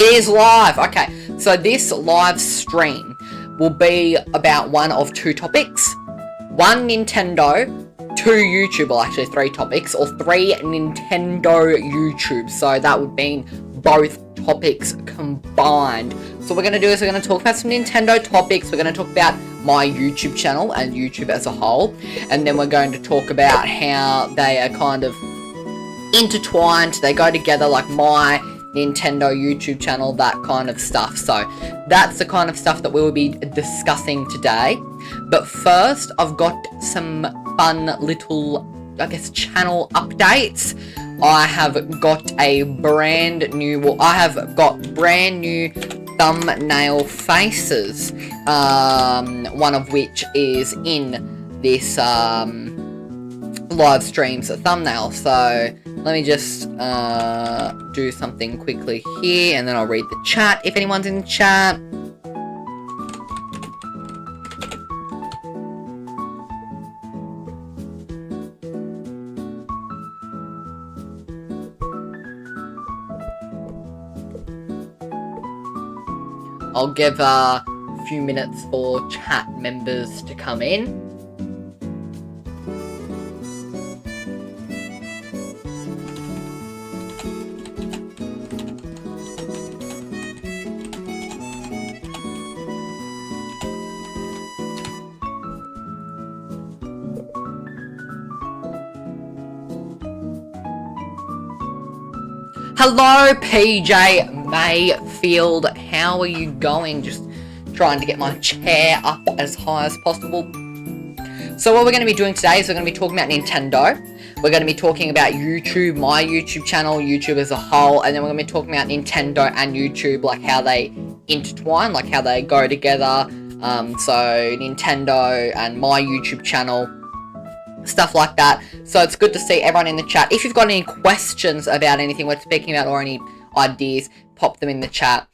It is live. Okay, so this live stream will be about one of two topics. One Nintendo, two YouTube, well actually three topics, or three Nintendo YouTube. So that would mean both topics combined. So what we're going to do is we're going to talk about some Nintendo topics. We're going to talk about my YouTube channel and YouTube as a whole. And then we're going to talk about how they are kind of intertwined. They go together, like my Nintendo YouTube channel, that kind of stuff. So that's the kind of stuff that we will be discussing today. But first, I've got some fun little, I guess, channel updates. I have got a brand new, well, I have got brand new thumbnail faces, one of which is in this live stream's thumbnail. So let me just do something quickly here, and then I'll read the chat if anyone's in the chat. I'll give a few minutes for chat members to come in. Hello, PJ Mayfield. How are you going? Just trying to get my chair up as high as possible. So what we're going to be doing today is we're going to be talking about Nintendo. We're going to be talking about YouTube, my YouTube channel, YouTube as a whole, and then we're going to be talking about Nintendo and YouTube, like how they intertwine, like how they go together. So Nintendo and my YouTube channel, stuff like that. So it's good to see everyone in the chat. If you've got any questions about anything we're speaking about or any ideas, pop them in the chat.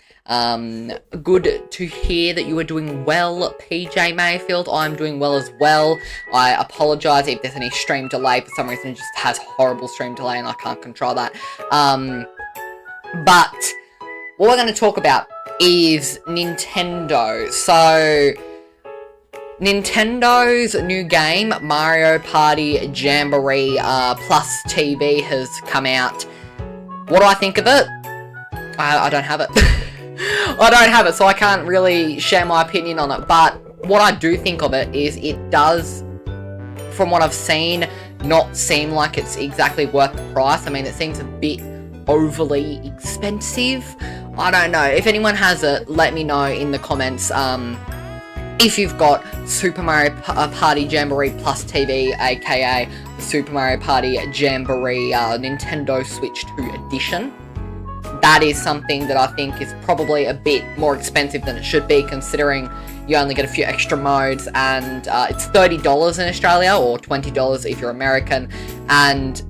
Good to hear that you are doing well, PJ Mayfield. I'm doing well as well. I apologize if there's any stream delay. For some reason it just has horrible stream delay and I can't control that. But what we're going to talk about is Nintendo. So Nintendo's new game, Mario Party Jamboree Plus TV, has come out. What do I think of it? I don't have it. I don't have it, so I can't really share my opinion on it. But what I do think of it is it does, from what I've seen, not seem like it's exactly worth the price. I mean, it seems a bit overly expensive. I don't know. If anyone has it, let me know in the comments. If you've got Super Mario Party Jamboree Plus TV, aka Super Mario Party Jamboree Nintendo Switch 2 Edition, that is something that I think is probably a bit more expensive than it should be, considering you only get a few extra modes, and it's $30 in Australia, or $20 if you're American. And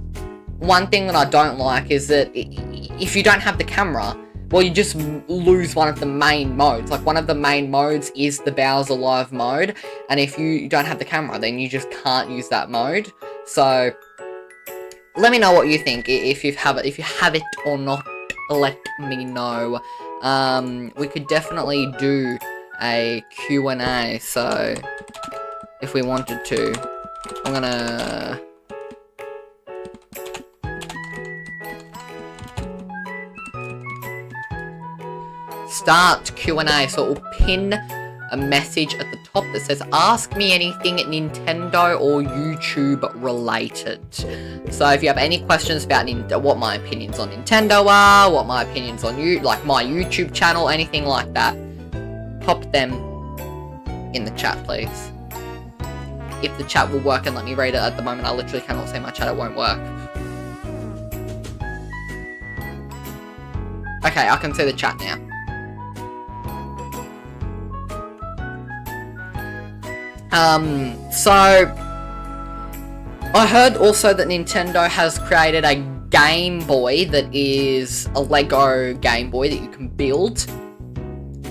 one thing that I don't like is that if you don't have the camera, well, you just lose one of the main modes. Like, one of the main modes is the Bowser Live mode, and if you don't have the camera, then you just can't use that mode. So let me know what you think, if you have it or not. Let me know. We could definitely do a Q&A, so if we wanted to. I'm gonna start Q&A, so it will pin a message at the top that says, ask me anything Nintendo or YouTube related. So if you have any questions about what my opinions on Nintendo are, what my opinions on like my YouTube channel, anything like that, pop them in the chat, please. If the chat will work, and let me read it. At the moment I literally cannot see my chat, it won't work. Okay, I can see the chat now. So I heard also that Nintendo has created a Game Boy that is a Lego Game Boy that you can build.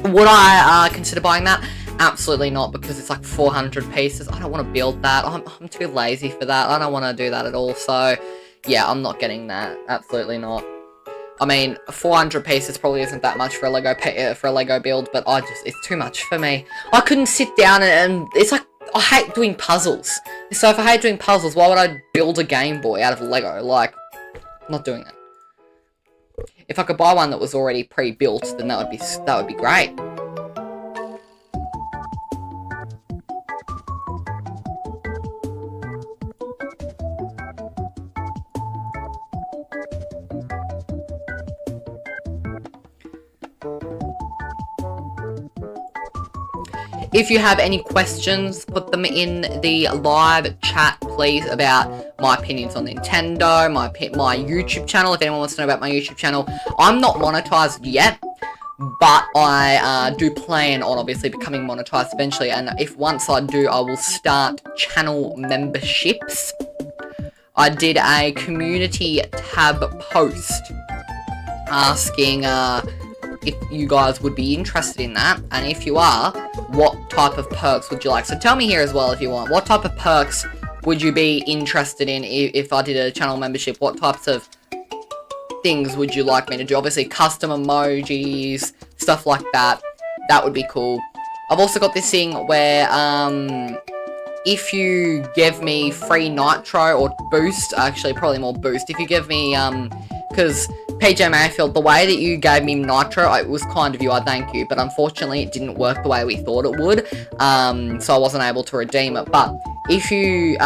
Would I consider buying that? Absolutely not, because it's like 400 pieces. I don't want to build that. I'm too lazy for that. I don't want to do that at all. So yeah, I'm not getting that. Absolutely not. I mean, 400 pieces probably isn't that much for a Lego build, but it's too much for me. I couldn't sit down and it's like, I hate doing puzzles. So if I hate doing puzzles, why would I build a Game Boy out of Lego? Like, I'm not doing that. If I could buy one that was already pre-built, then that would be great. If you have any questions, put them in the live chat, please, about my opinions on Nintendo, my YouTube channel, if anyone wants to know about my YouTube channel. I'm not monetized yet, but I do plan on obviously becoming monetized eventually, and once I do, I will start channel memberships. I did a community tab post asking if you guys would be interested in that, and if you are, what type of perks would you like? So tell me here as well if you want. What type of perks would you be interested in if I did a channel membership? What types of things would you like me to do? Obviously, custom emojis, stuff like that. That would be cool. I've also got this thing where, if you give me free nitro or boost, actually probably more boost, if you give me, because PJ Mayfield, the way that you gave me nitro, it was kind of you, I thank you, but unfortunately it didn't work the way we thought it would, so I wasn't able to redeem it. But if you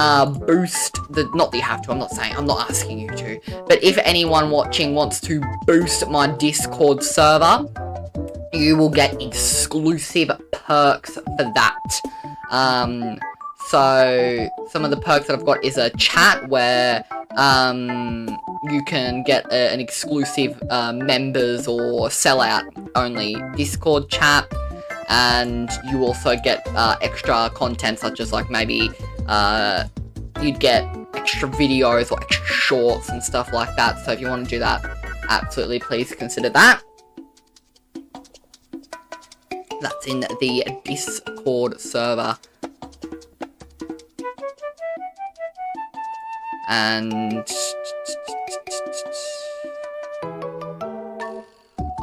boost not that you have to, I'm not asking you to, but if anyone watching wants to boost my Discord server, you will get exclusive perks for that. So some of the perks that I've got is a chat where you can get an exclusive members or sellout only Discord chat, and you also get extra content such as like maybe you'd get extra videos or extra shorts and stuff like that. So if you want to do that, absolutely please consider that. That's in the Discord server. And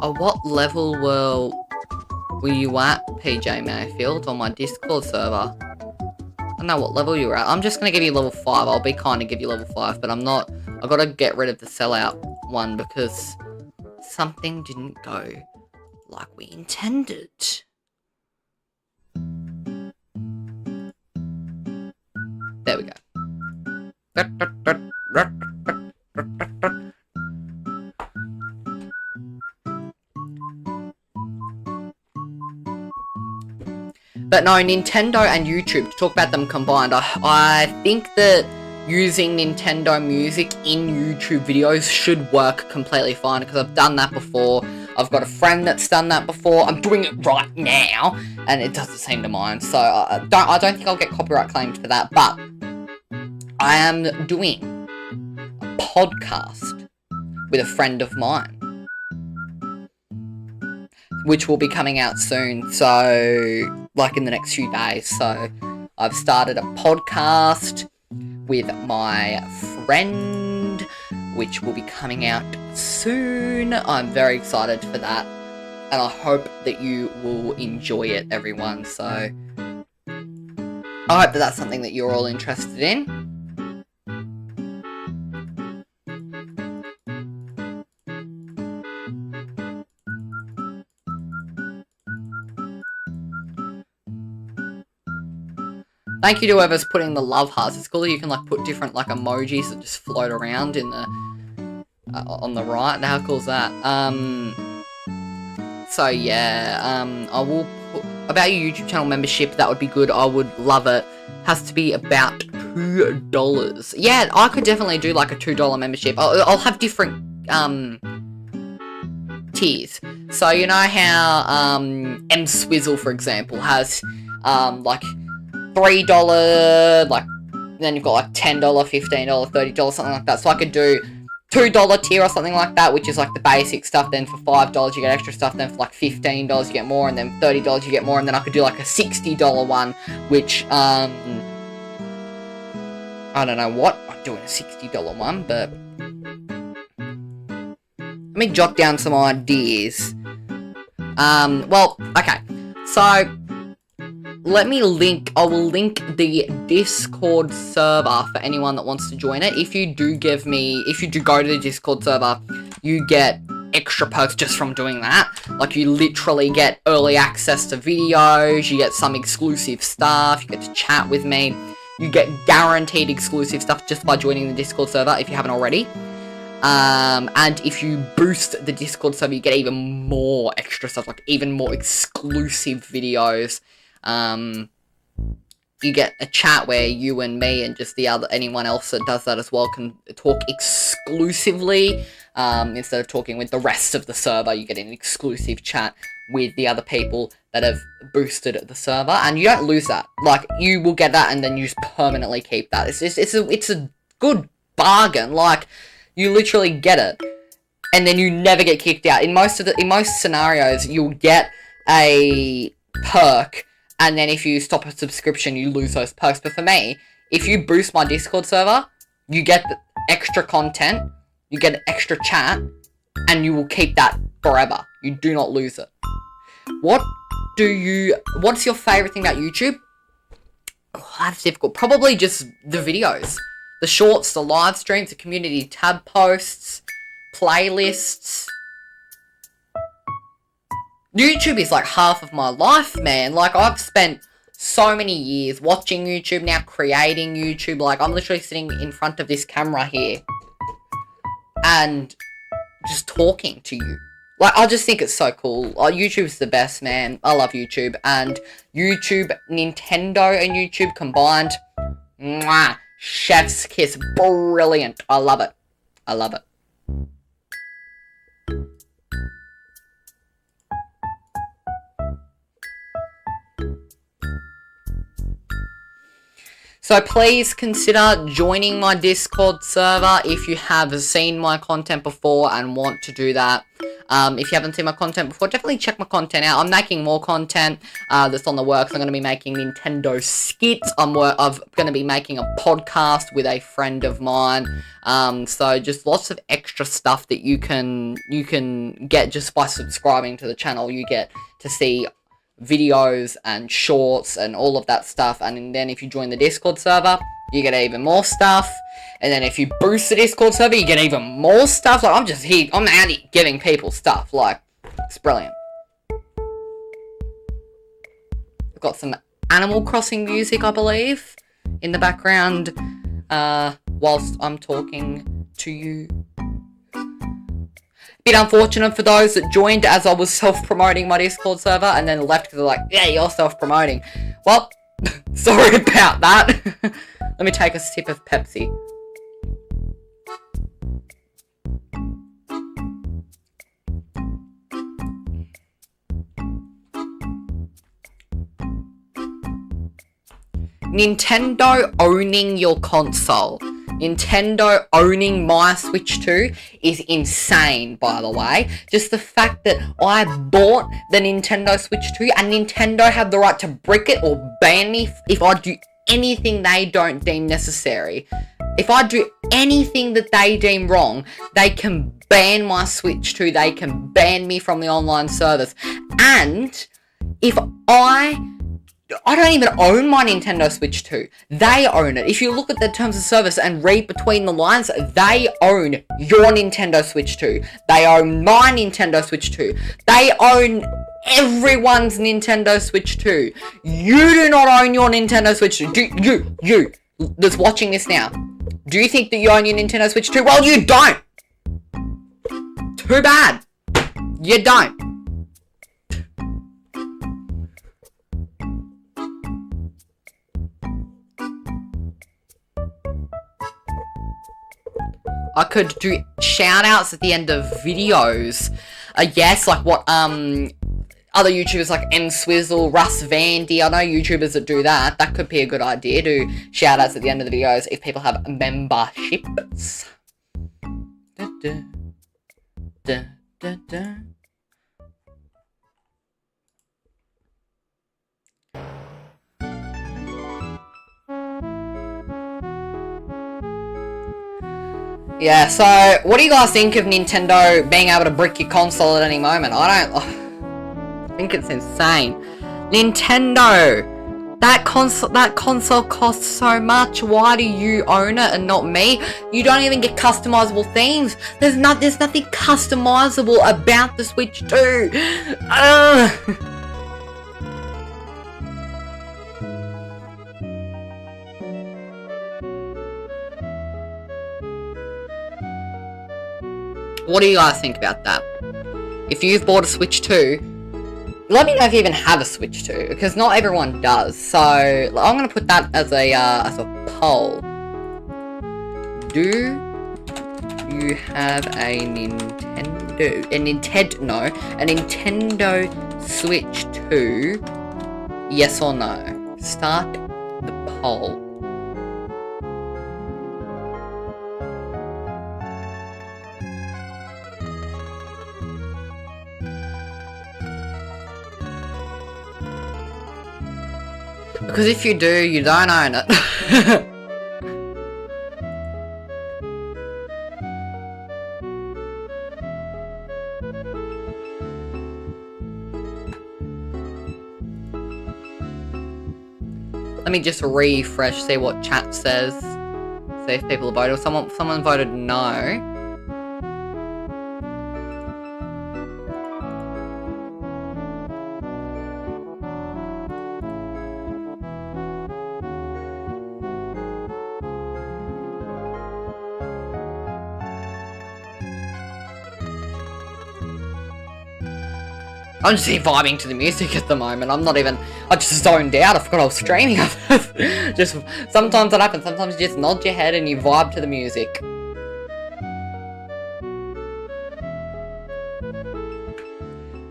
what level were you at, PJ Mayfield, on my Discord server? I don't know what level you were at. I'm just gonna give you level 5. I'll be kind of give you level 5, but I'm not. I gotta get rid of the sellout one because something didn't go like we intended. There we go. But no, Nintendo and YouTube, to talk about them combined, I think that using Nintendo music in YouTube videos should work completely fine, because I've done that before. I've got a friend that's done that before. I'm doing it right now, and it doesn't seem to mind. So I don't think I'll get copyright claimed for that, but I am doing a podcast with a friend of mine, which will be coming out soon, so, like, in the next few days. So, I've started a podcast with my friend, which will be coming out soon. I'm very excited for that, and I hope that you will enjoy it, everyone. So, I hope that that's something that you're all interested in. Thank you to whoever's putting the love hearts. It's cool that you can like put different like emojis that just float around in the on the right. How cool is that? So yeah, I will put about your YouTube channel membership. That would be good. I would love it. Has to be about $2. Yeah, I could definitely do like a $2 membership. I'll have different tiers. So you know how M Swizzle, for example, has like $3, like, then you've got like $10, $15, $30, something like that. So I could do $2 tier or something like that, which is like the basic stuff. Then for $5 you get extra stuff. Then for like $15 you get more, and then $30 you get more. And then I could do like a $60 one, which I don't know what I'd do in a $60 one, but Let me jot down some ideas. Well, okay. So, I will link the Discord server for anyone that wants to join it. If you do go to the Discord server, you get extra perks just from doing that. Like, you literally get early access to videos, you get some exclusive stuff, you get to chat with me, you get guaranteed exclusive stuff just by joining the Discord server if you haven't already. And if you boost the Discord server, you get even more extra stuff, like even more exclusive videos. You get a chat where you and me and just anyone else that does that as well can talk exclusively. Instead of talking with the rest of the server, you get an exclusive chat with the other people that have boosted the server, and you don't lose that. Like, you will get that and then you just permanently keep that. It's a good bargain. Like, you literally get it, and then you never get kicked out. In most scenarios, you'll get a perk, and then if you stop a subscription, you lose those perks. But for me, if you boost my Discord server, you get the extra content, you get an extra chat, and you will keep that forever. You do not lose it. What's your favorite thing about YouTube? Oh, that's difficult. Probably just the videos. The shorts, the live streams, the community tab posts, playlists. YouTube is like half of my life, man. Like, I've spent so many years watching YouTube, now creating YouTube. Like, I'm literally sitting in front of this camera here and just talking to you. Like, I just think it's so cool. YouTube's the best, man. I love YouTube. And YouTube, Nintendo and YouTube combined, mwah, chef's kiss. Brilliant. I love it. I love it. So please consider joining my Discord server if you have seen my content before and want to do that. If you haven't seen my content before, definitely check my content out. I'm making more content that's on the works. I'm going to be making Nintendo skits. I'm going to be making a podcast with a friend of mine. So just lots of extra stuff that you can get just by subscribing to the channel. You get to see videos and shorts and all of that stuff, and then if you join the Discord server, you get even more stuff, and then if you boost the Discord server, you get even more stuff. Like, I'm just here, I'm out here giving people stuff. Like, it's brilliant. I've got some Animal Crossing music, I believe, in the background whilst I'm talking to you. Bit unfortunate for those that joined as I was self-promoting my Discord server and then left because they're like, yeah, you're self-promoting. Well, sorry about that. Let me take a sip of Pepsi. Nintendo owning your console. Nintendo owning my Switch 2 is insane, by the way. Just the fact that I bought the Nintendo Switch 2 and Nintendo have the right to brick it or ban me if I do anything they don't deem necessary. If I do anything that they deem wrong, they can ban my Switch 2. They can ban me from the online service. And if I don't even own my Nintendo Switch 2. They own it. If you look at the terms of service and read between the lines, they own your Nintendo Switch 2. They own my Nintendo Switch 2. They own everyone's Nintendo Switch 2. You do not own your Nintendo Switch 2. You that's watching this now. Do you think that you own your Nintendo Switch 2? Well, you don't. Too bad. You don't. I could do shout-outs at the end of videos. Yes, like what, other YouTubers like M Swizzle, Russ Vandy, I know YouTubers that do that. That could be a good idea, do shout-outs at the end of the videos if people have memberships. Da, da, da, da, da. Yeah, so what do you guys think of Nintendo being able to brick your console at any moment? I think it's insane. Nintendo! That console costs so much. Why do you own it and not me? You don't even get customizable themes. There's nothing customizable about the Switch 2. What do you guys think about that? If you've bought a Switch 2, let me know if you even have a Switch 2, because not everyone does. So I'm gonna put that as a poll. Do you have a Nintendo Switch 2? Yes or no? Start the poll. Because if you do, you don't own it. Let me just refresh, see what chat says. See if people voted. Someone voted no. I'm just here vibing to the music at the moment. I just zoned out. I forgot I was streaming. Just, sometimes that happens. Sometimes you just nod your head and you vibe to the music.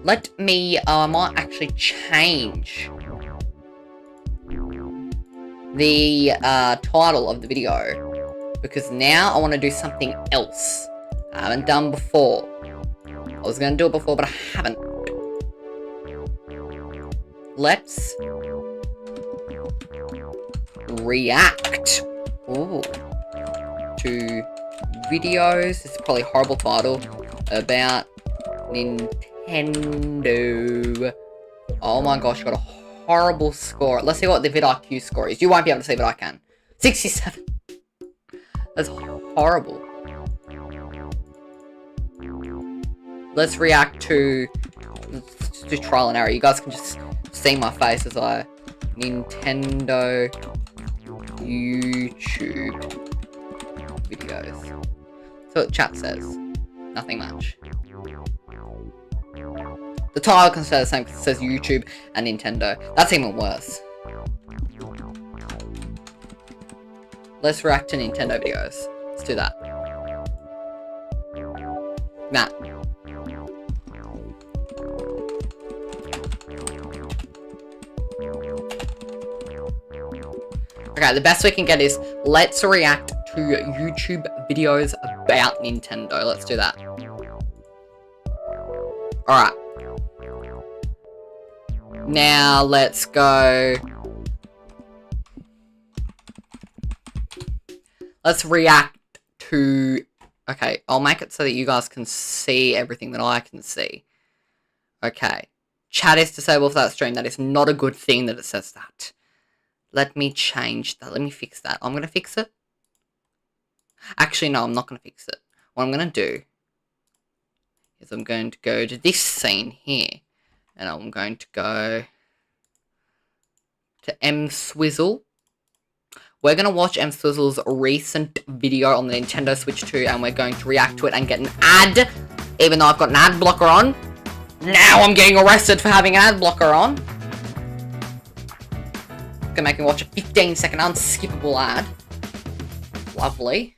Let me, I might actually change the title of the video. Because now I want to do something else I haven't done before. I was going to do it before, but I haven't. Let's react to videos. This is probably a horrible title about Nintendo. Oh my gosh, got a horrible score. Let's see what the vidIQ score is. You won't be able to see, but I can. 67. That's horrible. Let's react to trial and error. You guys can just see my face as I Nintendo YouTube videos. So what chat says. Nothing much. The title can say the same because it says YouTube and Nintendo. That's even worse. Let's react to Nintendo videos. Let's do that. Nah. Okay, the best we can get is let's react to YouTube videos about Nintendo. Let's do that. Alright. Now let's go. Let's react to. Okay, I'll make it so that you guys can see everything that I can see. Okay. Chat is disabled for that stream. That is not a good thing that it says that. Let me change that. Let me fix that. I'm going to fix it. Actually, no, I'm not going to fix it. What I'm going to do is I'm going to go to this scene here. And I'm going to go to M-Swizzle. We're going to watch M-Swizzle's recent video on the Nintendo Switch 2. And we're going to react to it and get an ad. Even though I've got an ad blocker on. Now I'm getting arrested for having an ad blocker on. Gonna make me watch a 15-second unskippable ad. Lovely.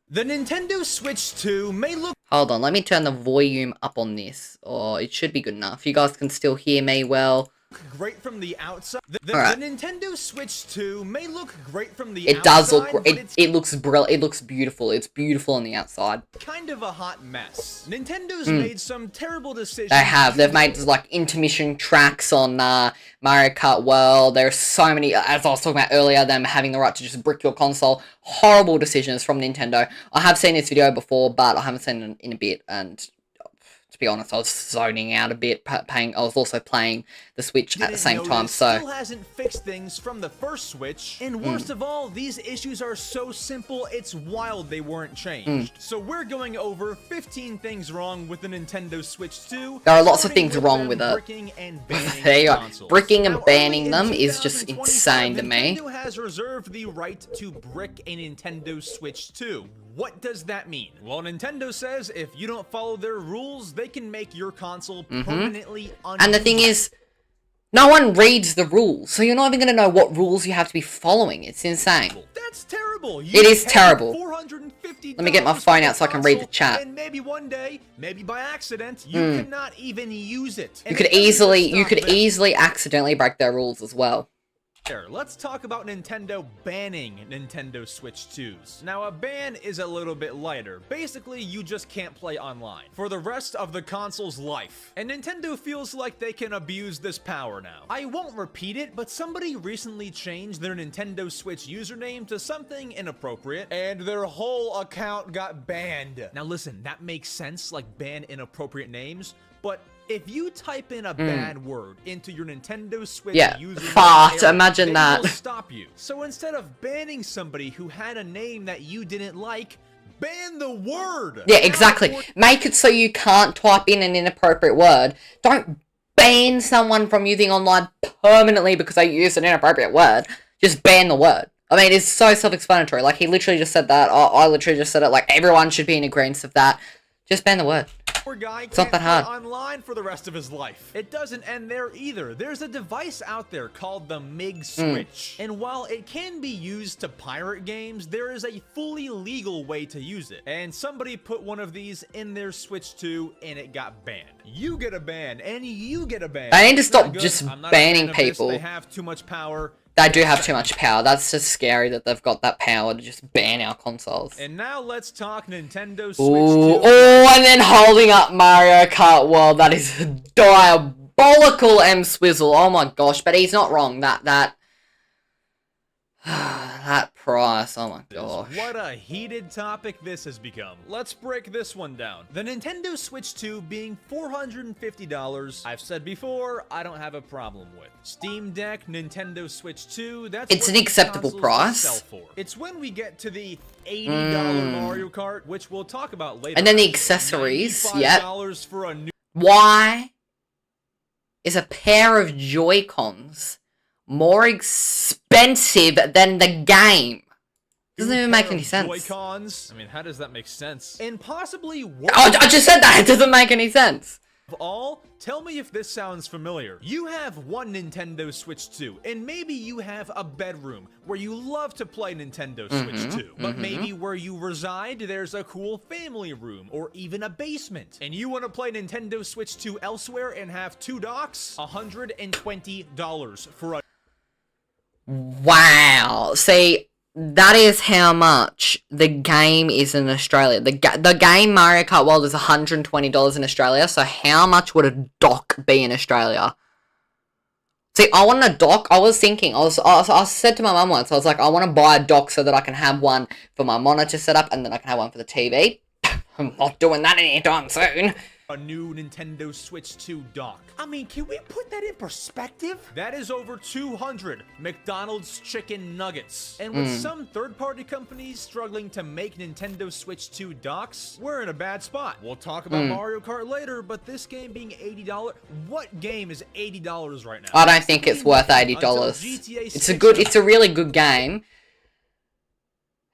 The Nintendo Switch 2 may look... Hold on, let me turn the volume up on this. Oh, it should be good enough. You guys can still hear me well. great from the outside. The Alright. Nintendo Switch 2 may look great from the It outside. does look but great. It looks brilliant. It looks beautiful. It's beautiful on the outside. Kind of a hot mess. Nintendo's made some terrible decisions. They have. They've made like intermission tracks on Mario Kart World. There's so many. As I was talking about earlier, them having the right to just brick your console. Horrible decisions from Nintendo. I have seen this video before, but I haven't seen it in a bit. And to be honest, I was zoning out a bit. I was also playing the Switch at the same time. So still hasn't fixed things from the first Switch, and worst of all, these issues are so simple, it's wild they weren't changed. So we're going over 15 things wrong with the Nintendo Switch 2. There are lots of things wrong with it. Bricking and banning there you go. consoles. Bricking and Now, banning early in them is just 2025, insane to me. Nintendo has reserved the right to brick a Nintendo Switch 2. What does that mean? Well, Nintendo says if you don't follow their rules, they can make your console permanently unusable. And the thing is, no one reads the rules, so you're not even going to know what rules you have to be following. It's insane. That's terrible. It is terrible. $450 Let me get my phone out so I can read the chat. And maybe one day, maybe by accident, you cannot even use it. You could easily accidentally break their rules as well. Let's talk about Nintendo banning Nintendo Switch 2s. Now, a ban is a little bit lighter. Basically, you just can't play online for the rest of the console's life. And Nintendo feels like they can abuse this power now. I won't repeat it, but somebody recently changed their Nintendo Switch username to something inappropriate, and their whole account got banned. Now listen, that makes sense, like ban inappropriate names, but if you type in a bad word into your Nintendo Switch username, fart, imagine that. Will stop you. So instead of banning somebody who had a name that you didn't like, ban the word. Yeah, exactly. Make it so you can't type in an inappropriate word. Don't ban someone from using online permanently because they used an inappropriate word. Just ban the word. I mean, it's so self-explanatory. Like, he literally just said that. I literally just said it. Like, everyone should be in agreement of that. Just ban the word. Poor guy It's not that hard. Online for the rest of his life. It doesn't end there either. There's a device out there called the MIG Switch. And while it can be used to pirate games, there is a fully legal way to use it. And somebody put one of these in their Switch 2 and it got banned. You get a ban and you get a ban. I need to stop just banning people. They have too much power. They do have too much power. That's just scary that they've got that power to just ban our consoles. And now let's talk Nintendo Switch 2. Oh, and then holding up Mario Kart World. That is diabolical, M Swizzle. Oh my gosh, but he's not wrong. That price. Oh my gosh. What a heated topic this has become. Let's break this one down. The Nintendo Switch 2 being $450, I've said before, I don't have a problem with. Steam Deck, Nintendo Switch 2, it's an acceptable price. Sell for. It's when we get to the $80 Mario Kart, which we'll talk about later. And then the accessories, yep. $95 for a new. Why is a pair of Joy-Cons more expensive than the game? Doesn't even make any sense. Joy-Cons? I mean, how does that make sense? And possibly I just said that. It doesn't make any sense. Of all, tell me if this sounds familiar. You have one Nintendo Switch 2, and maybe you have a bedroom where you love to play Nintendo Switch 2, but maybe where you reside, there's a cool family room, or even a basement, and you want to play Nintendo Switch 2 elsewhere and have two docks? $120 for a... Wow. See, that is how much the game is in Australia. The game Mario Kart World is $120 in Australia, so how much would a dock be in Australia? See, I want a dock. I was thinking, I said to my mum once, I was like, I want to buy a dock so that I can have one for my monitor setup, and then I can have one for the TV. I'm not doing that anytime soon. A new Nintendo Switch 2 dock. I mean, can we put that in perspective? That is over 200 McDonald's chicken nuggets. And with some third-party companies struggling to make Nintendo Switch 2 docks, we're in a bad spot. We'll talk about Mario Kart later, but this game being $80, what game is $80 right now? I don't think it's worth $80. It's a really good game.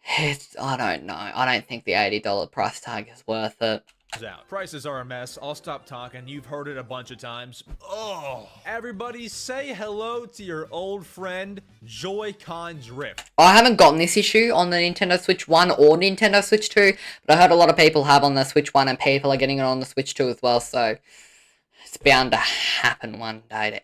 I don't know. I don't think the $80 price tag is worth it. Out. Prices are a mess. I'll stop talking. You've heard it a bunch of times. Oh, everybody say hello to your old friend Joy-Con Drift. I haven't gotten this issue on the Nintendo Switch 1 or Nintendo Switch 2, but I heard a lot of people have on the Switch 1 and people are getting it on the Switch 2 as well, so it's bound to happen one day.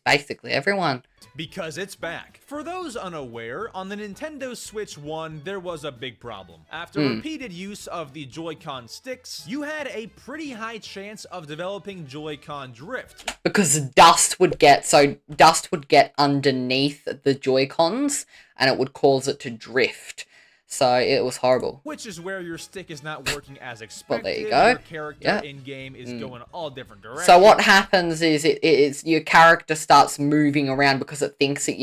basically everyone. Because it's back. For those unaware, on the Nintendo Switch 1, there was a big problem. After repeated use of the Joy-Con sticks, you had a pretty high chance of developing Joy-Con drift. Because dust would get underneath the Joy-Cons, and it would cause it to drift. So it was horrible. Which is where your stick is not working as expected. Well, there you go. Your character in-game is going all different directions. So what happens is your character starts moving around because it thinks that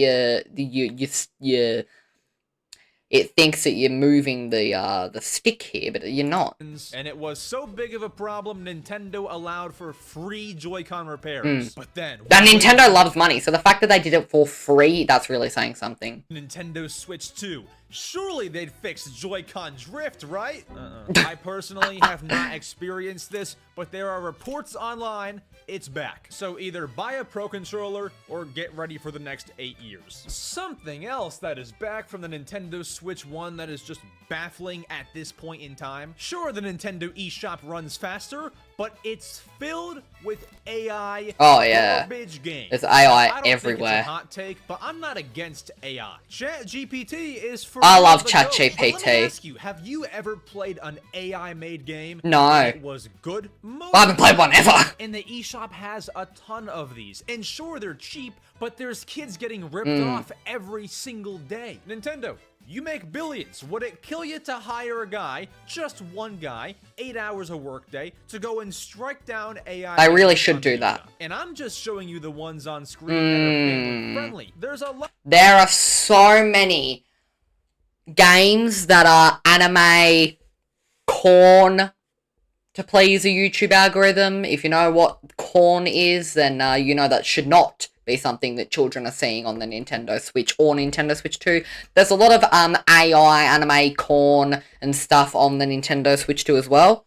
it thinks that you're moving the stick here, but you're not. And it was so big of a problem, Nintendo allowed for free Joy-Con repairs. But then... Nintendo loves money, so the fact that they did it for free, that's really saying something. Nintendo Switch 2. Surely they'd fix Joy-Con drift, right? I personally have not experienced this, but there are reports online it's back. So either buy a Pro Controller or get ready for the next 8 years. Something else that is back from the Nintendo Switch 1 that is just baffling at this point in time. Sure, the Nintendo eShop runs faster, but it's filled with AI garbage games. There's AI I don't everywhere. Think it's a hot take, but I'm not against AI. ChatGPT is for I love ChatGPT. ChatGPT. Let me ask you, have you ever played an AI-made game? No. It was good. I haven't played one ever. And the eShop has a ton of these. And sure, they're cheap, but there's kids getting ripped off every single day. Nintendo, you make billions. Would it kill you to hire a guy, just one guy, 8 hours a workday, to go and strike down AI? They really should do that. And I'm just showing you the ones on screen that are family friendly. There's a lot. There are so many games that are anime corn to please a YouTube algorithm. If you know what corn is, then you know that should not be something that children are seeing on the Nintendo Switch or Nintendo Switch 2. There's a lot of AI, anime, corn, and stuff on the Nintendo Switch 2 as well.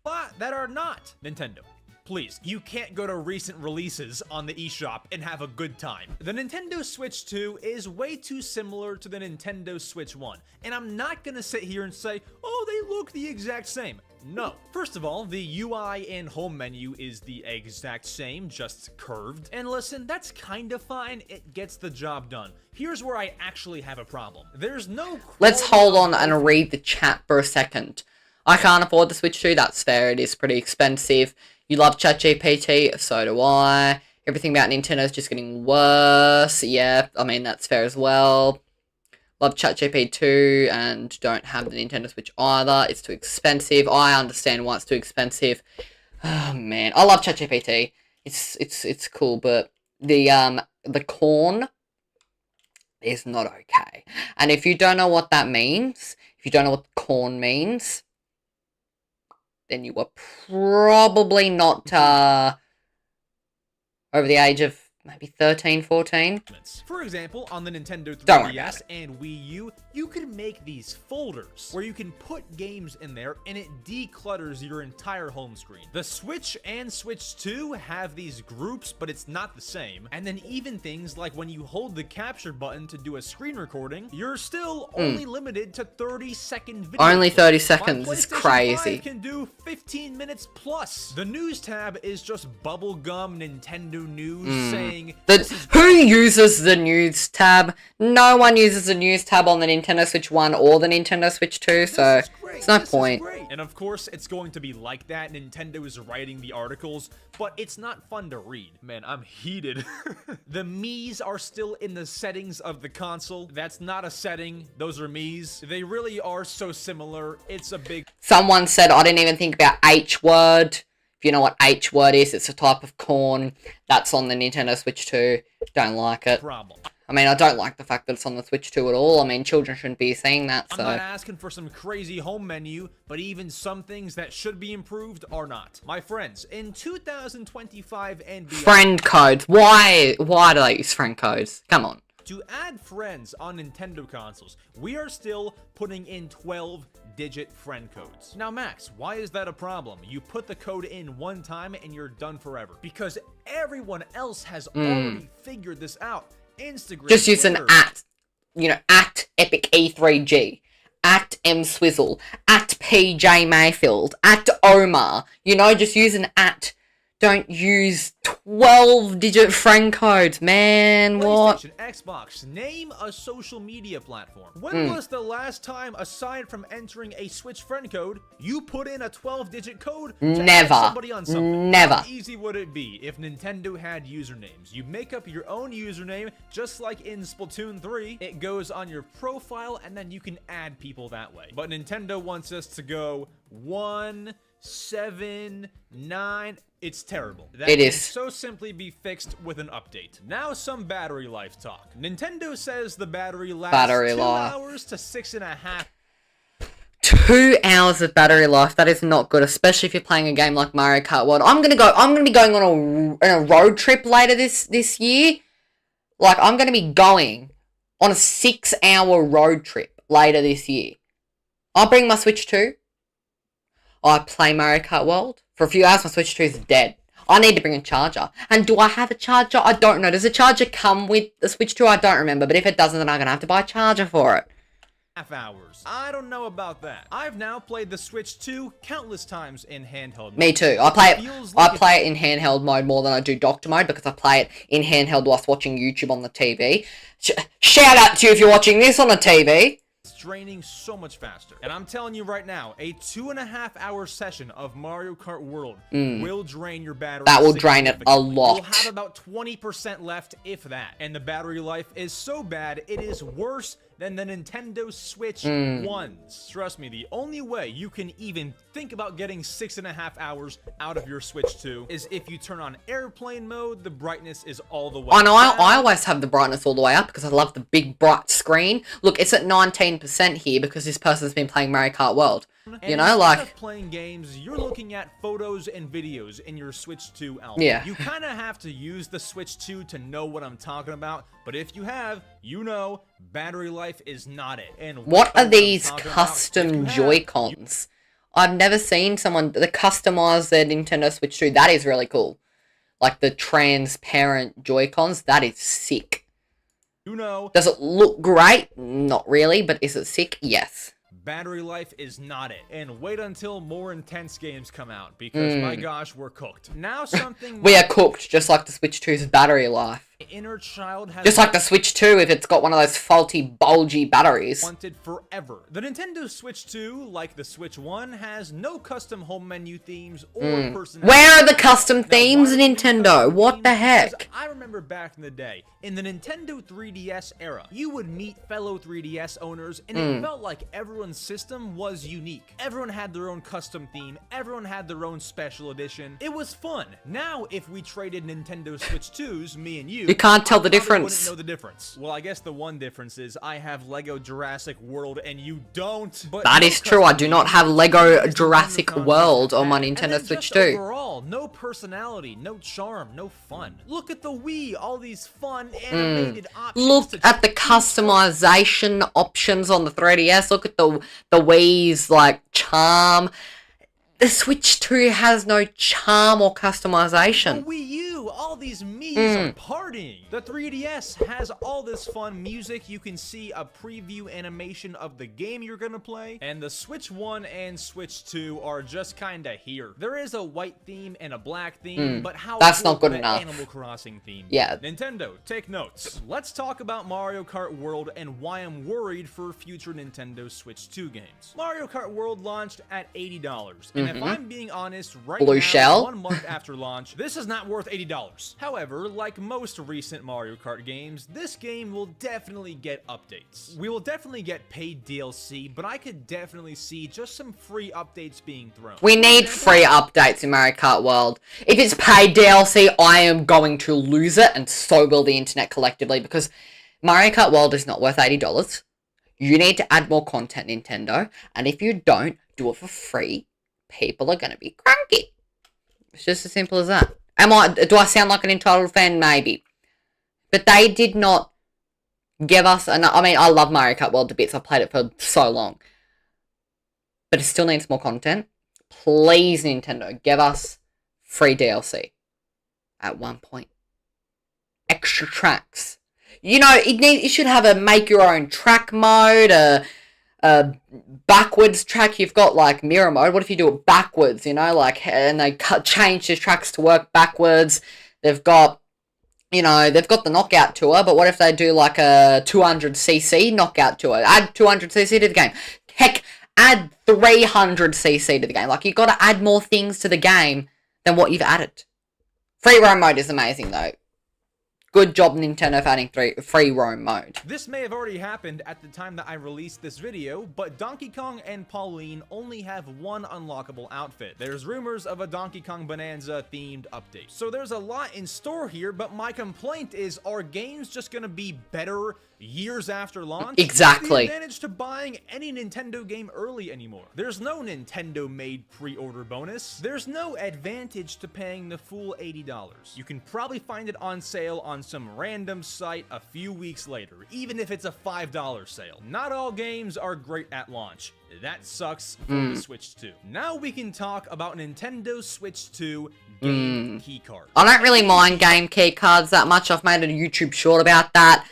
But that are not Nintendo. Please, you can't go to recent releases on the eShop and have a good time. The Nintendo Switch 2 is way too similar to the Nintendo Switch 1, and I'm not gonna sit here and say, oh, they look the exact same. No. First of all, the UI and home menu is the exact same, just curved. And listen, that's kinda fine, it gets the job done. Here's where I actually have a problem. There's no... Let's hold on and read the chat for a second. I can't afford the Switch 2, that's fair, it is pretty expensive. You love ChatGPT, so do I. Everything about Nintendo is just getting worse. Yeah, I mean, that's fair as well. Love ChatGPT 2 and don't have the Nintendo Switch either. It's too expensive. I understand why it's too expensive. Oh, man. I love ChatGPT. It's cool, but the corn is not okay. And if you don't know what that means, if you don't know what corn means, then you were probably not over the age of maybe 13, 14. For example, on the Nintendo Don't worry 3DS and Wii U, you can make these folders where you can put games in there and it declutters your entire home screen. The Switch and Switch 2 have these groups, but it's not the same. And then even things like when you hold the capture button to do a screen recording, you're still only limited to 30-second videos. Only 30 seconds is PlayStation crazy. 5 can do 15 minutes plus. The news tab is just bubblegum Nintendo news saying Who uses the news tab? No one uses the news tab on the Nintendo Switch 1 or the Nintendo Switch 2, so it's no point. And of course, it's going to be like that. Nintendo is writing the articles, but it's not fun to read. Man, I'm heated. The Mii's are still in the settings of the console. That's not a setting. Those are Mii's. They really are so similar. It's a big... Someone said, I didn't even think about H-word. If you know what H-word is, it's a type of corn that's on the Nintendo Switch 2. Don't like it. problem. I mean, I don't like the fact that it's on the Switch 2 at all. I mean, children shouldn't be seeing that, so... I'm not asking for some crazy home menu, but even some things that should be improved are not. My friends, in 2025 and beyond... Friend codes. Why do they use friend codes? Come on. To add friends on Nintendo consoles, we are still putting in 12-digit friend codes. Now, Max, why is that a problem? You put the code in one time and you're done forever. Because everyone else has already figured this out. Instagram, Just use an Twitter. at. You know, at Epic E3G. At M Swizzle. At PJ Mayfield. At Omar. You know, just use an at. Don't use 12-digit friend codes, man. What? PlayStation, Xbox, name a social media platform. When was the last time, aside from entering a Switch friend code, you put in a 12-digit code to add somebody on something? Never. How easy would it be if Nintendo had usernames? You make up your own username, just like in Splatoon 3. It goes on your profile, and then you can add people that way. But Nintendo wants us to go 1, 7, 9. It's terrible. That it can is so simply be fixed with an update. Now some battery life talk. Nintendo says the battery lasts 2 hours to 6.5. 2 hours of battery life. That is not good, especially if you're playing a game like Mario Kart World. I'm gonna be going on a road trip later this year. Like, I'm gonna be going on a 6-hour road trip later this year. I'll bring my Switch 2. I play Mario Kart World. For a few hours, my Switch 2 is dead. I need to bring a charger. And do I have a charger? I don't know. Does a charger come with the Switch 2? I don't remember. But if it doesn't, then I'm going to have to buy a charger for it. Hours. I don't know about that. I've now played the Switch 2 countless times in handheld mode. Me too. I play it in handheld mode more than I do docked mode because I play it in handheld whilst watching YouTube on the TV. Shout out to you if you're watching this on the TV. It's draining so much faster. And I'm telling you right now, a 2.5-hour session of Mario Kart World will drain your battery. That will drain it a lot. You'll have about 20% left, if that. And the battery life is so bad, it is worse than the Nintendo Switch ones. Trust me, the only way you can even think about getting 6.5 hours out of your Switch 2 is if you turn on airplane mode, the brightness is all the way I know, down. I always have the brightness all the way up because I love the big bright screen. Look, it's at 19% here because this person's been playing Mario Kart World. And you know, like, of playing games, you're looking at photos and videos in your Switch 2 album. Yeah. You kind of have to use the Switch 2 to know what I'm talking about, but if you have, you know, battery life is not it. And what are these custom Joy-Cons? I've never seen someone that customize their Nintendo Switch 2. That is really cool. Like the transparent Joy-Cons, that is sick. You know, does it look great? Not really, but is it sick? Yes. Battery life is not it, and wait until more intense games come out, because my gosh, we're cooked. Now something we are cooked, just like the Switch 2's battery life. Inner child has just like the Switch 2 if it's got one of those faulty, bulgy batteries. Wanted forever. The Nintendo Switch 2, like the Switch 1, has no custom home menu themes or personality. Where are the custom themes, Nintendo? What the heck? I remember back in the day, in the Nintendo 3DS era, you would meet fellow 3DS owners, and it felt like everyone's system was unique. Everyone had their own custom theme, everyone had their own special edition. It was fun. Now, if we traded Nintendo Switch 2s, me and you can't tell the difference. Wouldn't know the difference. Well, I guess the one difference is I have Lego Jurassic World and you don't. But that is true. I do not have Lego Jurassic World on my Nintendo Switch 2. Overall, no personality, no charm, no fun. Look at the Wii, all these fun animated options. Look at the customization options on the 3DS. Look at the Wii's like charm. The Switch 2 has no charm or customization. The Wii U, all these Mii's are partying. The 3DS has all this fun music. You can see a preview animation of the game you're gonna play. And the Switch 1 and Switch 2 are just kinda here. There is a white theme and a black theme, but how that's not good enough. Animal Crossing theme. Yeah. Nintendo, take notes. Let's talk about Mario Kart World and why I'm worried for future Nintendo Switch 2 games. Mario Kart World launched at $80. And if I'm being honest, right Blue now, Shell? 1 month after launch, this is not worth $80. However, like most recent Mario Kart games, this game will definitely get updates. We will definitely get paid DLC, but I could definitely see just some free updates being thrown. We need free updates in Mario Kart World. If it's paid DLC, I am going to lose it, and so will the internet collectively, because Mario Kart World is not worth $80. You need to add more content, Nintendo, and if you don't do it for free, people are going to be cranky. It's just as simple as that. Do I sound like an entitled fan? Maybe. But they did not give us, I mean, I love Mario Kart World to bits. I've played it for so long. But it still needs more content. Please, Nintendo, give us free DLC. At one point. Extra tracks. You know, it should have a make your own track mode, a backwards track. You've got like mirror mode. What if you do it backwards, you know, like, and they change the tracks to work backwards? They've got, they've got the knockout tour, but what if they do like a 200cc knockout tour? Add 200cc to the game. Heck, add 300cc to the game. Like, you've got to add more things to the game than what you've added. Free roam mode is amazing, though. Good job, Nintendo, for adding free roam mode. This may have already happened at the time that I released this video, but Donkey Kong and Pauline only have one unlockable outfit. There's rumors of a Donkey Kong Bonanza themed update. So there's a lot in store here, but my complaint is, are games just gonna be better years after launch? Exactly. What's the advantage to buying any Nintendo game early anymore? There's no Nintendo-made pre-order bonus. There's no advantage to paying the full $80. You can probably find it on sale on some random site a few weeks later, even if it's a $5 sale. Not all games are great at launch. That sucks for the Switch 2. Now we can talk about Nintendo Switch 2 game keycards. I don't really mind game keycards that much. I've made a YouTube short about that.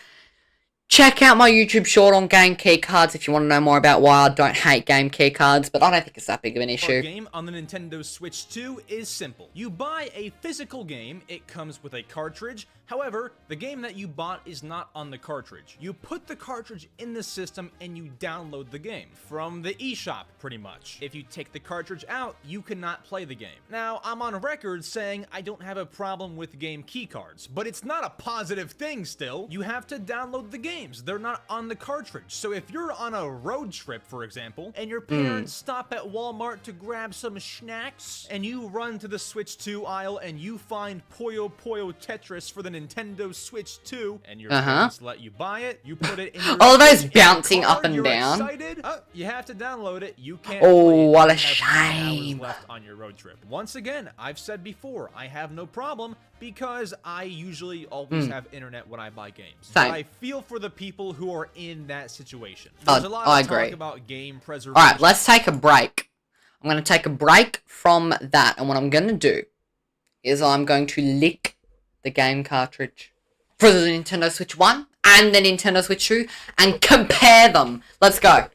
Check out my YouTube short on game keycards if you want to know more about why I don't hate game keycards, but I don't think it's that big of an issue. Our game on the Nintendo Switch 2 is simple. You buy a physical game, it comes with a cartridge. However, the game that you bought is not on the cartridge. You put the cartridge in the system and you download the game from the eShop, pretty much. If you take the cartridge out, you cannot play the game. Now, I'm on record saying I don't have a problem with game keycards, but it's not a positive thing still. You have to download the games. They're not on the cartridge. So if you're on a road trip, for example, and your parents stop at Walmart to grab some snacks, and you run to the Switch 2 aisle and you find Puyo Puyo Tetris for the Nintendo Switch 2, and your parents let you buy it, you put it in your all those bouncing up and you're down. Excited, you have to download it. You can't. Oh, what a have shame. left on your road trip. Once again, I've said before, I have no problem because I usually always have internet when I buy games. Same. But I feel for the people who are in that situation. There's a lot I of agree. talk about game preservation. Alright, let's take a break. I'm going to take a break from that, and what I'm going to do is I'm going to lick the game cartridge for the Nintendo Switch 1 and the Nintendo Switch 2 and compare them. Let's go.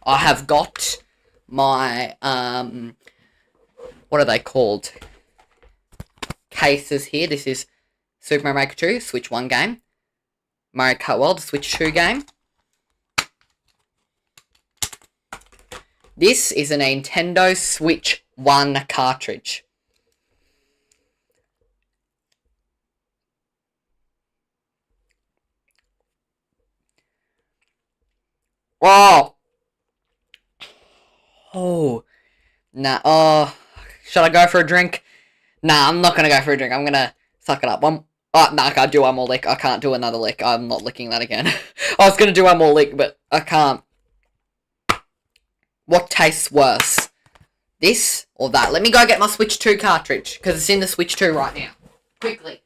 I have got my, what are they called? Cases here. This is Super Mario Maker 2, Switch 1 game. Mario Kart World, Switch 2 game. This is a Nintendo Switch 1 cartridge. Oh! Oh. Nah, oh. Should I go for a drink? Nah, I'm not gonna go for a drink. I'm gonna suck it up. Oh, nah, I can't do one more lick. I can't do another lick. I'm not licking that again. I was gonna do one more lick, but I can't. What tastes worse? This or that? Let me go get my Switch 2 cartridge, because it's in the Switch 2 right now. Quickly.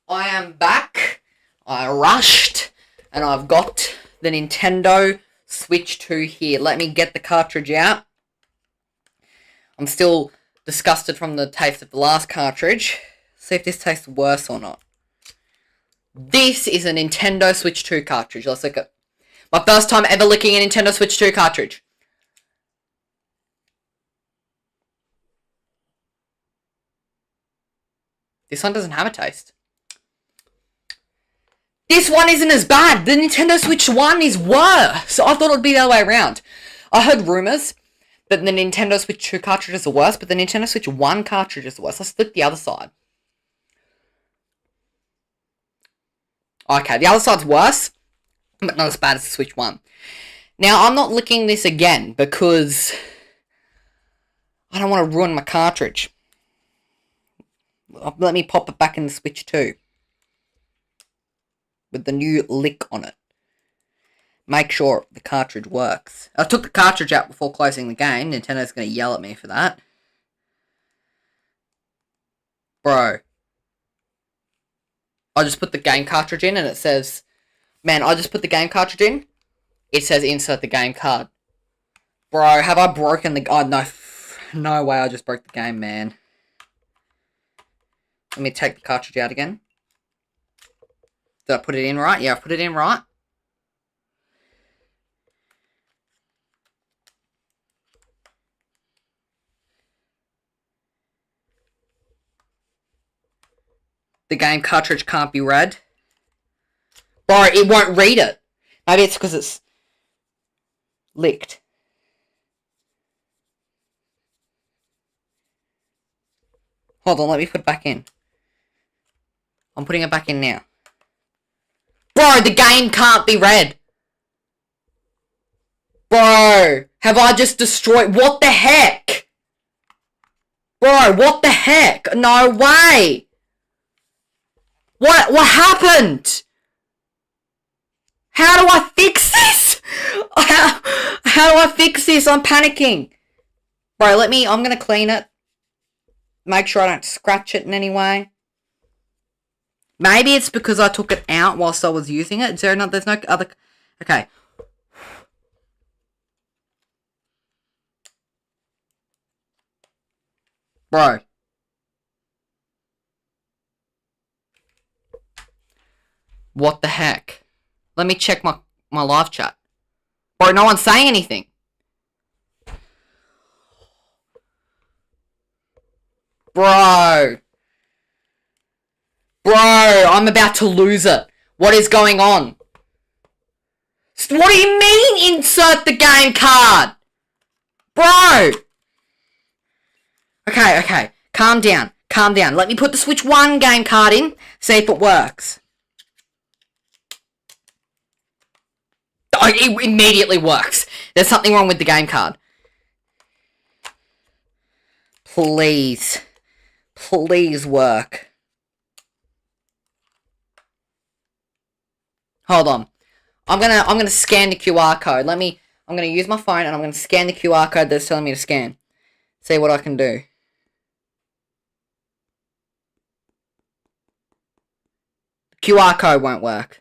I am back. I rushed, and I've got the Nintendo Switch 2 here. Let me get the cartridge out. I'm still disgusted from the taste of the last cartridge. See if this tastes worse or not. This is a Nintendo Switch 2 cartridge. Let's look at my first time ever licking a Nintendo Switch 2 cartridge. This one doesn't have a taste. This one isn't as bad. The Nintendo Switch 1 is worse. I thought it would be the other way around. I heard rumors that the Nintendo Switch 2 cartridges are worse, but the Nintendo Switch 1 cartridge is worse. Let's flip the other side. Okay, the other side's worse, but not as bad as the Switch 1. Now, I'm not licking this again because I don't want to ruin my cartridge. Let me pop it back in the Switch 2 with the new lick on it. Make sure the cartridge works. I took the cartridge out before closing the game. Nintendo's going to yell at me for that. Bro. I just put the game cartridge in and it says... Man, I just put the game cartridge in. It says insert the game card. Bro, have I broken the... Oh, no. No way I just broke the game, man. Let me take the cartridge out again. Did I put it in right? Yeah, I put it in right. The game cartridge can't be read. Bro, it won't read it. Maybe it's because it's licked. Hold on, let me put it back in. I'm putting it back in now. Bro, the game can't be read. Bro, have I just destroyed... What the heck? Bro, what the heck? No way. What happened? How do I fix this? How do I fix this? I'm panicking. Bro, I'm gonna clean it. Make sure I don't scratch it in any way. Maybe it's because I took it out whilst I was using it. There's no other... Okay. Bro. What the heck? Let me check my live chat. Bro, no one's saying anything. Bro. Bro, I'm about to lose it. What is going on? What do you mean, insert the game card? Bro. Okay. Calm down. Let me put the Switch 1 game card in. See if it works. Oh, it immediately works. There's something wrong with the game card. Please work. Hold on. I'm gonna scan the QR code. I'm gonna use my phone and I'm gonna scan the QR code that's telling me to scan. See what I can do. The QR code won't work.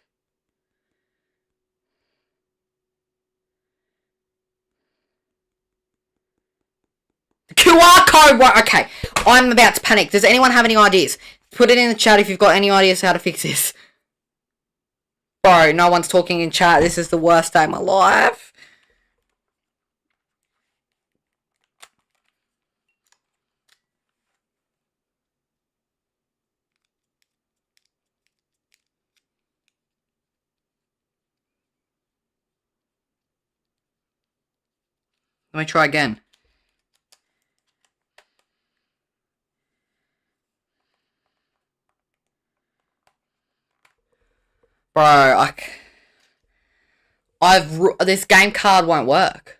QR code! Okay, I'm about to panic. Does anyone have any ideas? Put it in the chat if you've got any ideas how to fix this. Bro, no one's talking in chat. This is the worst day of my life. Let me try again. Bro, this game card won't work.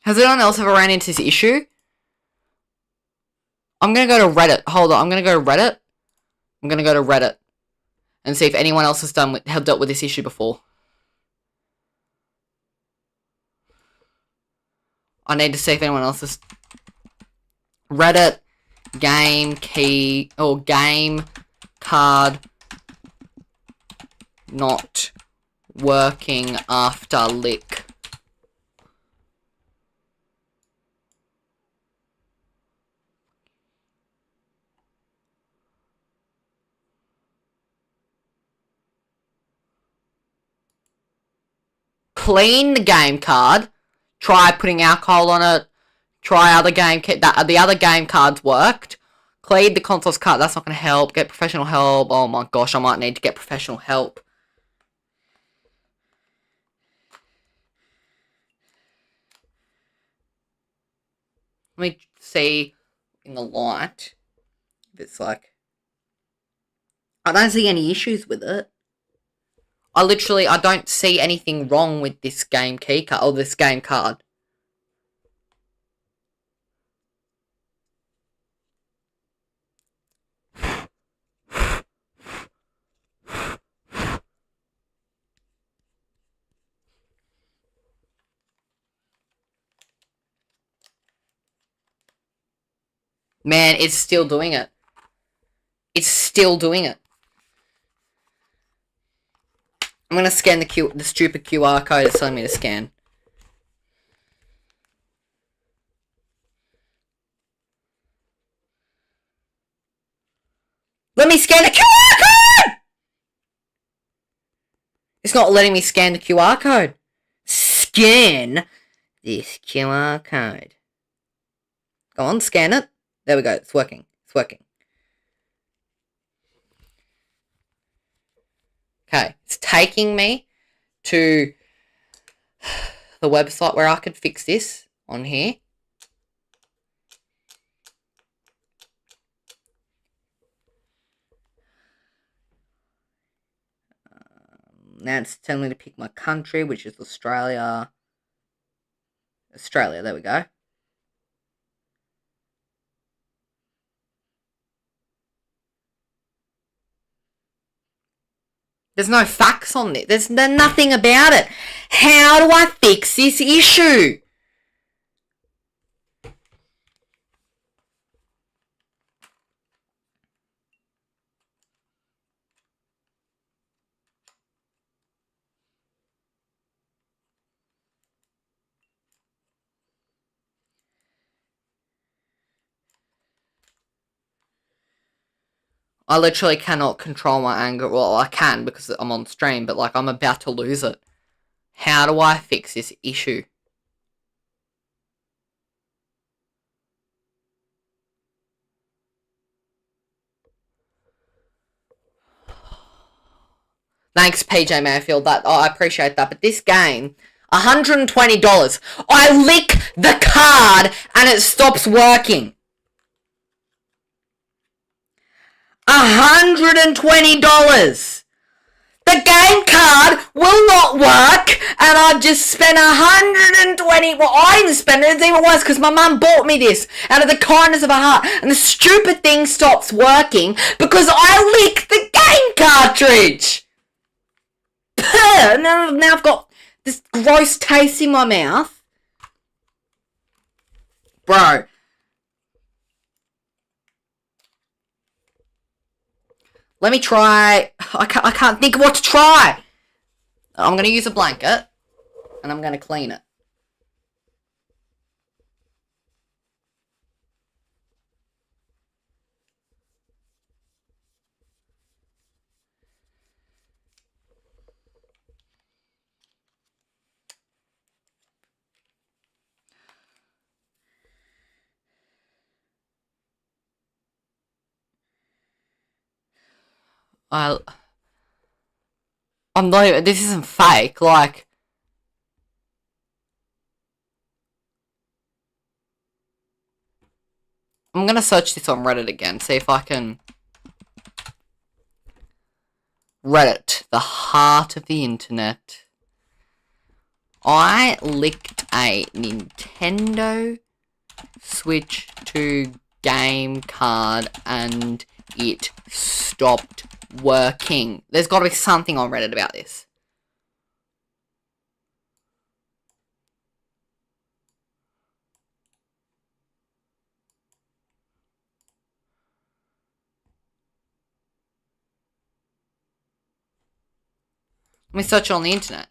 Has anyone else ever ran into this issue? I'm gonna go to Reddit. Hold on, I'm gonna go to Reddit. And see if anyone else has dealt with this issue before. I need to see if anyone else has... Reddit game key or game card not working after lick. Clean the game card. Try putting alcohol on it. Try other game... the other game cards worked. Clean the console's card. That's not going to help. Get professional help. Oh my gosh, I might need to get professional help. Let me see in the light if it's like... I don't see any issues with it. I don't see anything wrong with this game key card, or this game card. Man, it's still doing it. It's still doing it. I'm gonna scan the stupid QR code it's telling me to scan. Let me scan the QR code! It's not letting me scan the QR code. Scan this QR code. Go on, scan it. There we go. It's working. It's working. Okay. It's taking me to the website where I could fix this on here. Now it's telling me to pick my country, which is Australia. Australia, there we go. There's no facts on it. There's nothing about it. How do I fix this issue? I literally cannot control my anger. Well, I can because I'm on stream, but like I'm about to lose it. How do I fix this issue? Thanks, PJ Mayfield. I appreciate that. But this game, $120. I lick the card and it stops working. $120. The game card will not work, and I've just spent 120. Well, I didn't spend it. It's even worse because my mum bought me this out of the kindness of her heart, and the stupid thing stops working because I licked the game cartridge. Now I've got this gross taste in my mouth, bro. Let me try. I can't think of what to try. I'm going to use a blanket and I'm going to clean it. I'm not even, this isn't fake, like, I'm gonna search this on Reddit again, see if I can, Reddit, the heart of the internet. I licked a Nintendo Switch 2 game card and it stopped working. There's got to be something on Reddit about this. Let me search it on the internet.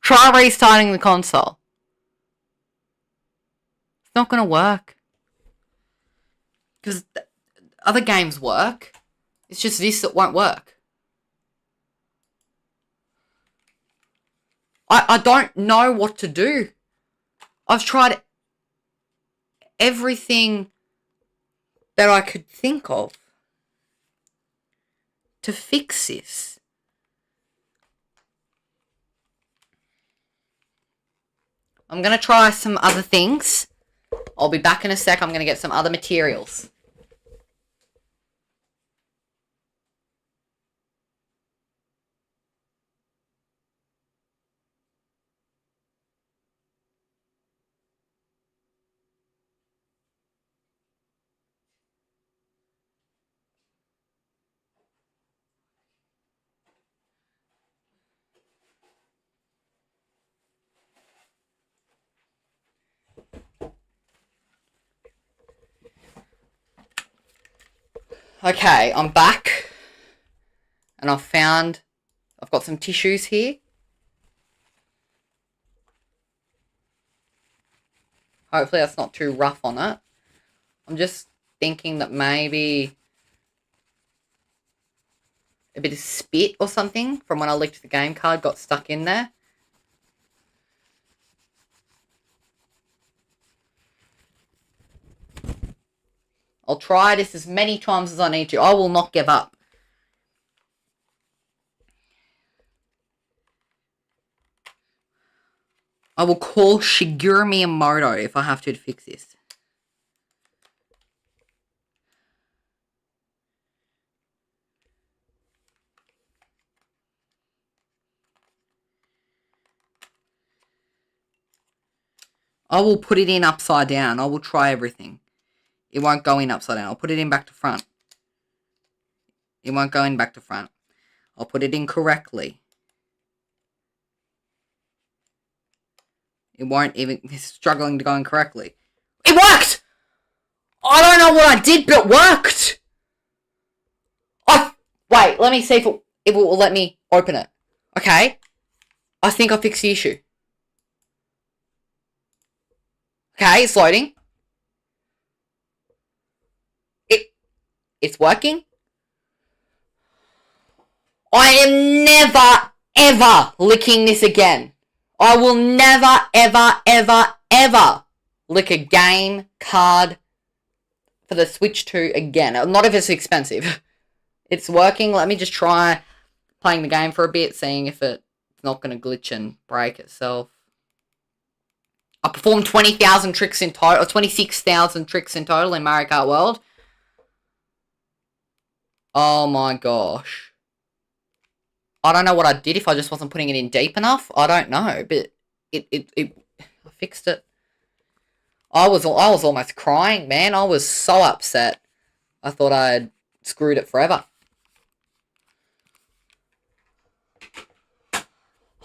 Try restarting the console. It's not going to work. Because other games work. It's just this that won't work. I don't know what to do. I've tried everything that I could think of to fix this. I'm going to try some other things. I'll be back in a sec. I'm going to get some other materials. Okay, I'm back. And I've got some tissues here. Hopefully that's not too rough on it. I'm just thinking that maybe a bit of spit or something from when I licked the game card got stuck in there. I'll try this as many times as I need to. I will not give up. I will call Shigeru Miyamoto if I have to fix this. I will put it in upside down. I will try everything. It won't go in upside down. I'll put it in back to front. It won't go in back to front. I'll put it in correctly. It won't even... It's struggling to go in correctly. It worked! I don't know what I did, but it worked! Wait, let me see if it will let me open it. Okay. I think I fixed the issue. Okay, it's loading. It's working. I am never, ever licking this again. I will never, ever, ever, ever lick a game card for the Switch 2 again. Not if it's expensive. It's working. Let me just try playing the game for a bit, seeing if it's not going to glitch and break itself. I performed 20,000 tricks in total, or 26,000 tricks in total in Mario Kart World. Oh my gosh. I don't know what I did if I just wasn't putting it in deep enough. I don't know, but I fixed it. I was almost crying, man. I was so upset. I thought I had screwed it forever.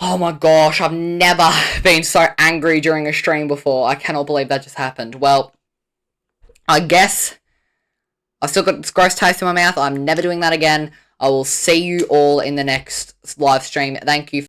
Oh my gosh, I've never been so angry during a stream before. I cannot believe that just happened. Well, I guess I've still got this gross taste in my mouth. I'm never doing that again. I will see you all in the next live stream. Thank you.